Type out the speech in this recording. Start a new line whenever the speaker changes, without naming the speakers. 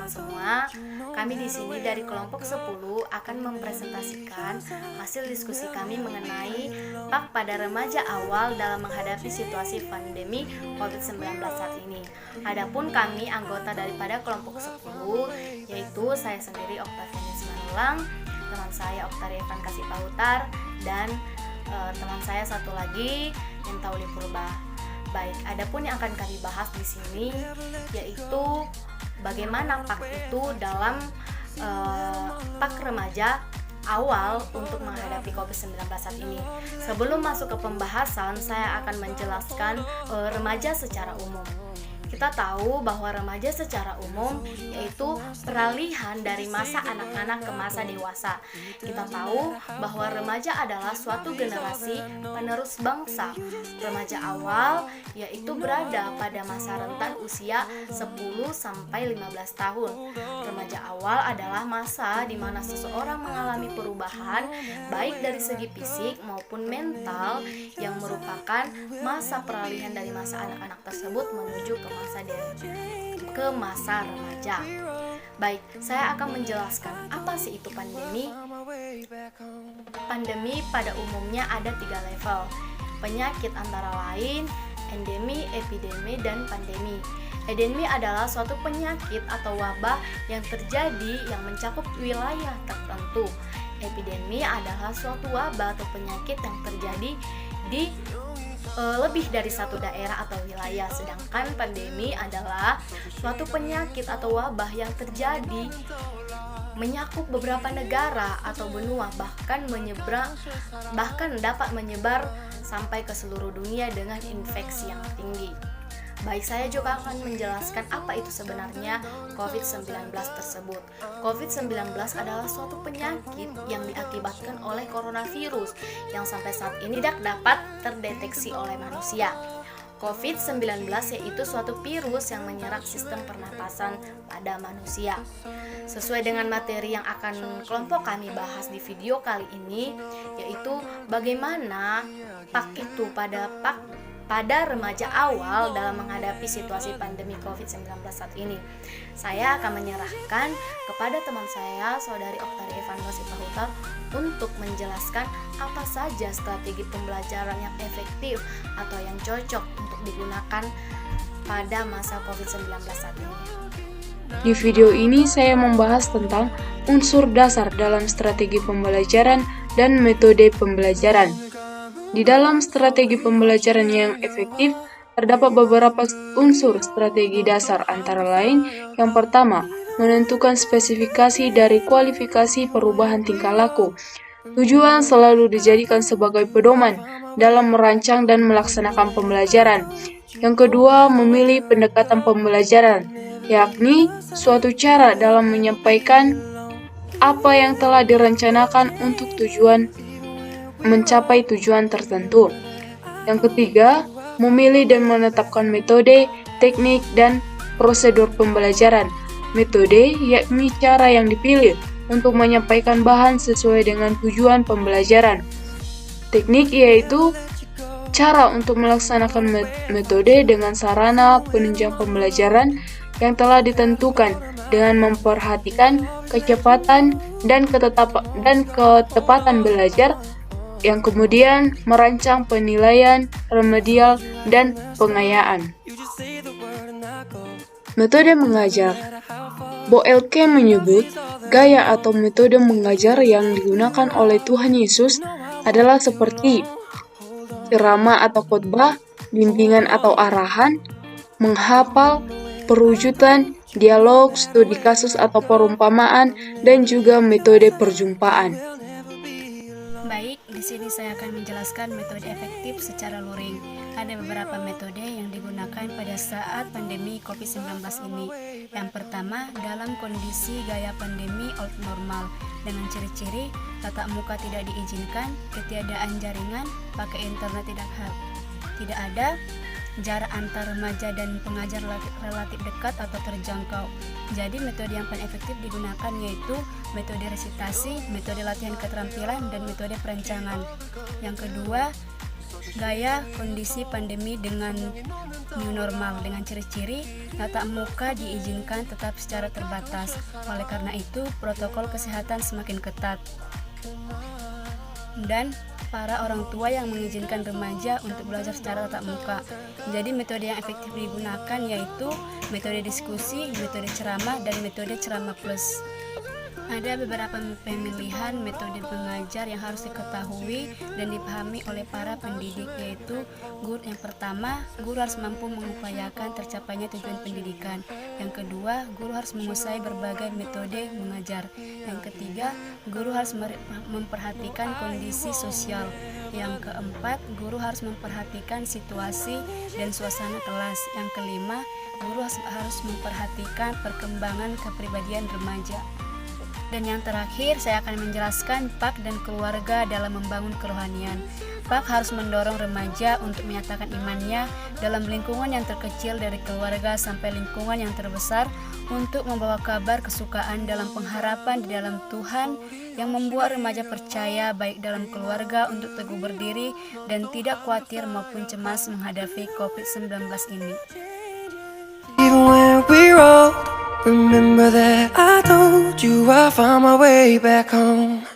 teman-teman semua. Kami di sini dari kelompok 10 akan mempresentasikan hasil diskusi kami mengenai PAK pada remaja awal dalam menghadapi situasi pandemi COVID-19 saat ini. Adapun kami anggota daripada kelompok 10 yaitu saya sendiri Oktavianus Manulang, teman saya Oktari Evan Kasih Pautar, dan teman saya satu lagi Nintauli Purba. Baik, adapun yang akan kami bahas di sini yaitu bagaimana PAK itu dalam PAK remaja awal untuk menghadapi COVID-19 saat ini. Sebelum masuk ke pembahasan, saya akan menjelaskan remaja secara umum. Kita tahu bahwa remaja secara umum yaitu peralihan dari masa anak-anak ke masa dewasa. Kita tahu bahwa remaja adalah suatu generasi penerus bangsa. Remaja awal yaitu berada pada masa rentan usia 10 sampai 15 tahun. Remaja awal adalah masa di mana seseorang mengalami perubahan baik dari segi fisik maupun mental yang merupakan masa peralihan dari masa anak-anak tersebut menuju ke masa remaja. Baik, saya akan menjelaskan apa sih itu pandemi. Pandemi pada umumnya ada 3 level. Penyakit antara lain endemi, epidemi, dan pandemi. Endemi adalah suatu penyakit atau wabah yang terjadi yang mencakup wilayah tertentu. Epidemi adalah suatu wabah atau penyakit yang terjadi di lebih dari satu daerah atau wilayah, sedangkan pandemi adalah suatu penyakit atau wabah yang terjadi menyakup beberapa negara atau benua, bahkan dapat menyebar sampai ke seluruh dunia dengan infeksi yang tinggi. Baik, saya juga akan menjelaskan apa itu sebenarnya COVID-19 tersebut. COVID-19 adalah suatu penyakit yang diakibatkan oleh coronavirus yang sampai saat ini tidak dapat terdeteksi oleh manusia. COVID-19 yaitu suatu virus yang menyerang sistem pernapasan pada manusia. Sesuai dengan materi yang akan kelompok kami bahas di video kali ini, yaitu bagaimana PAK itu pada remaja awal dalam menghadapi situasi pandemi COVID-19 saat ini. Saya akan menyerahkan kepada teman saya, Saudari Oktari Evan Kasih Pautar, untuk menjelaskan apa saja strategi pembelajaran yang efektif atau yang cocok untuk digunakan pada masa COVID-19 saat ini.
Di video ini saya membahas tentang unsur dasar dalam strategi pembelajaran dan metode pembelajaran. Di dalam strategi pembelajaran yang efektif, terdapat beberapa unsur strategi dasar antara lain. Yang pertama, menentukan spesifikasi dari kualifikasi perubahan tingkah laku. Tujuan selalu dijadikan sebagai pedoman dalam merancang dan melaksanakan pembelajaran. Yang kedua, memilih pendekatan pembelajaran, yakni suatu cara dalam menyampaikan apa yang telah direncanakan untuk mencapai tujuan tertentu. Yang ketiga, memilih dan menetapkan metode, teknik, dan prosedur pembelajaran. Metode yakni cara yang dipilih untuk menyampaikan bahan sesuai dengan tujuan pembelajaran. Teknik yaitu cara untuk melaksanakan metode dengan sarana penunjang pembelajaran yang telah ditentukan dengan memperhatikan kecepatan dan ketepatan belajar, yang kemudian merancang penilaian, remedial, dan pengayaan. Metode mengajar. Boelke menyebut, gaya atau metode mengajar yang digunakan oleh Tuhan Yesus adalah seperti ceramah atau khotbah, bimbingan atau arahan, menghafal, perwujudan, dialog, studi kasus atau perumpamaan, dan juga metode perjumpaan.
Baik, di sini saya akan menjelaskan metode efektif secara luring. Ada beberapa metode yang digunakan pada saat pandemi COVID-19 ini. Yang pertama, dalam kondisi gaya pandemi old normal dengan ciri-ciri tatap muka tidak diizinkan, ketiadaan jaringan, pakai internet tidak ada, jarak antar remaja dan pengajar relatif dekat atau terjangkau. Jadi metode yang paling efektif digunakan yaitu metode resitasi, metode latihan keterampilan, dan metode perancangan. Yang kedua, gaya kondisi pandemi dengan new normal dengan ciri-ciri tatap muka diizinkan tetap secara terbatas. Oleh karena itu, protokol kesehatan semakin ketat. Dan para orang tua yang mengizinkan remaja untuk belajar secara tatap muka. Jadi metode yang efektif digunakan yaitu metode diskusi, metode ceramah, dan metode ceramah plus. Ada beberapa pemilihan metode mengajar yang harus diketahui dan dipahami oleh para pendidik, yaitu yang pertama, guru harus mampu mengupayakan tercapainya tujuan pendidikan. Yang kedua, guru harus menguasai berbagai metode mengajar. Yang ketiga, guru harus memperhatikan kondisi sosial. Yang keempat, guru harus memperhatikan situasi dan suasana kelas. Yang kelima, guru harus memperhatikan perkembangan kepribadian remaja. Dan yang terakhir, saya akan menjelaskan PAK dan keluarga dalam membangun kerohanian. PAK harus mendorong remaja untuk menyatakan imannya dalam lingkungan yang terkecil dari keluarga sampai lingkungan yang terbesar, untuk membawa kabar kesukaan dalam pengharapan di dalam Tuhan yang membuat remaja percaya baik dalam keluarga untuk teguh berdiri dan tidak khawatir maupun cemas menghadapi COVID-19 ini.
Even when we're old, remember that I told you I found my way back home.